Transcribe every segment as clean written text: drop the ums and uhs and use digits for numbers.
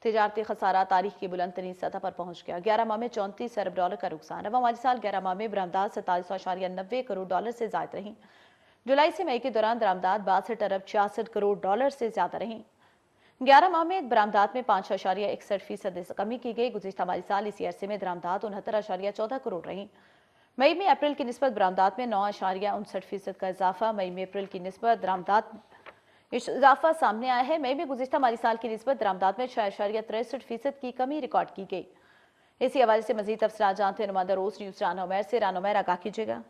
تجارتی خسارہ تاریخ کی بلند ترین سطح پر پہنچ گیا۔ 11 ماہ میں 34 ارب ڈالر کا نقصان۔ رواں مالی سال 11 ماہ میں برآمدات 47.90 کروڑ ڈالر سے زائد رہیں۔ جولائی سے مئی کے دوران درآمدات 62 ارب 66 کروڑ ڈالر سے زیادہ رہیں۔ 11 ماہ میں برآمدات میں 5.61% کمی کی گئی۔ گزشتہ مالی سال اسی عرصے میں درآمدات 69.14 کروڑ رہیں۔ مئی میں اپریل کی نسبت برآمدات میں 9.59% کا اضافہ۔ مئی میں اپریل کی نسبت درآمدات اضافہ سامنے آیا ہے۔ مئی میں گزشتہ مالی سال کی نسبت درآمدات میں 6.63% کی کمی ریکارڈ کی گئی۔ اسی حوالے سے مزید تفصیلات جانتے ہیں نمائندہ روز نیوز رانا عمیر سے۔ رانا عمیر، آگاہ کیجیے گا۔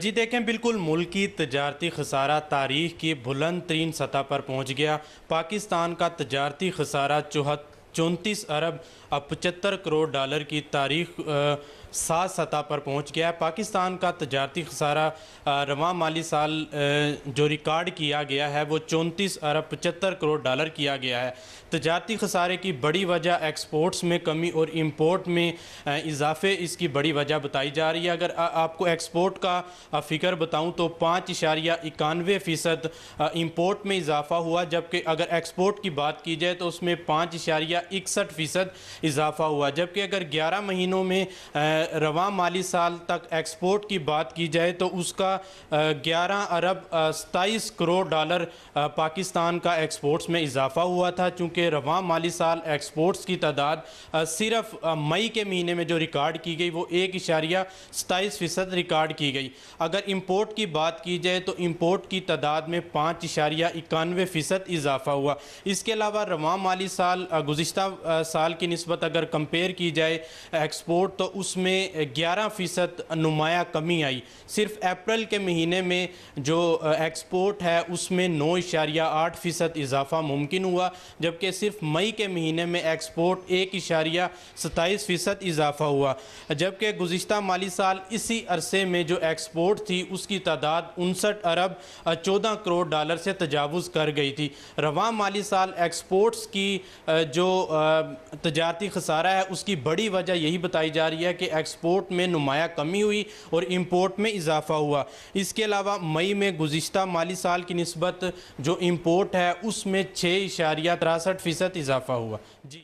جی دیکھیں، بالکل ملکی تجارتی خسارہ تاریخ کی بلند ترین سطح پر پہنچ گیا۔ پاکستان کا تجارتی خسارہ 34 ارب 75 کروڑ ڈالر کی تاریخ سات سطح پر پہنچ گیا ہے۔ پاکستان کا تجارتی خسارہ رواں مالی سال جو ریکارڈ کیا گیا ہے وہ 34 ارب 75 کروڑ ڈالر کیا گیا ہے۔ تجارتی خسارے کی بڑی وجہ ایکسپورٹس میں کمی اور امپورٹ میں اضافے اس کی بڑی وجہ بتائی جا رہی ہے۔ اگر آپ کو ایکسپورٹ کا فگر بتاؤں تو 5.91% امپورٹ میں اضافہ ہوا، جبکہ اگر ایکسپورٹ کی بات کی جائے تو اس میں 5.61% اضافہ ہوا، جبکہ اگر 11 مہینوں میں رواں مالی سال تک ایکسپورٹ کی بات کی جائے تو اس کا 11 ارب 27 کروڑ ڈالر پاکستان کا ایکسپورٹس میں اضافہ ہوا تھا، چونکہ رواں مالی سال ایکسپورٹس کی تعداد صرف مئی کے مہینے میں جو ریکارڈ کی گئی وہ 1.27% ریکارڈ کی گئی۔ اگر امپورٹ کی بات کی جائے تو امپورٹ کی تعداد میں 5.91% اضافہ ہوا۔ اس کے علاوہ رواں مالی سال گزشتہ سال کی نسبت اگر کمپیئر کی جائے ایکسپورٹ تو اس میں 11% نمایاں کمی آئی۔ صرف اپریل کے مہینے میں جو ایکسپورٹ ہے اس میں 9.8% اضافہ ممکن ہوا، جبکہ صرف مئی کے مہینے میں ایکسپورٹ 1.27% اضافہ ہوا، جبکہ گزشتہ مالی سال اسی عرصے میں جو ایکسپورٹ تھی اس کی تعداد 59 ارب 14 کروڑ ڈالر سے تجاوز کر گئی تھی۔ رواں مالی سال ایکسپورٹس کی جو تجارتی خسارہ ہے اس کی بڑی وجہ یہی بتائی جا رہی ہے کہ ایکسپورٹ میں نمایاں کمی ہوئی اور امپورٹ میں اضافہ ہوا۔ اس کے علاوہ مئی میں گزشتہ مالی سال کی نسبت جو امپورٹ ہے اس میں 6.63% اضافہ ہوا۔ جی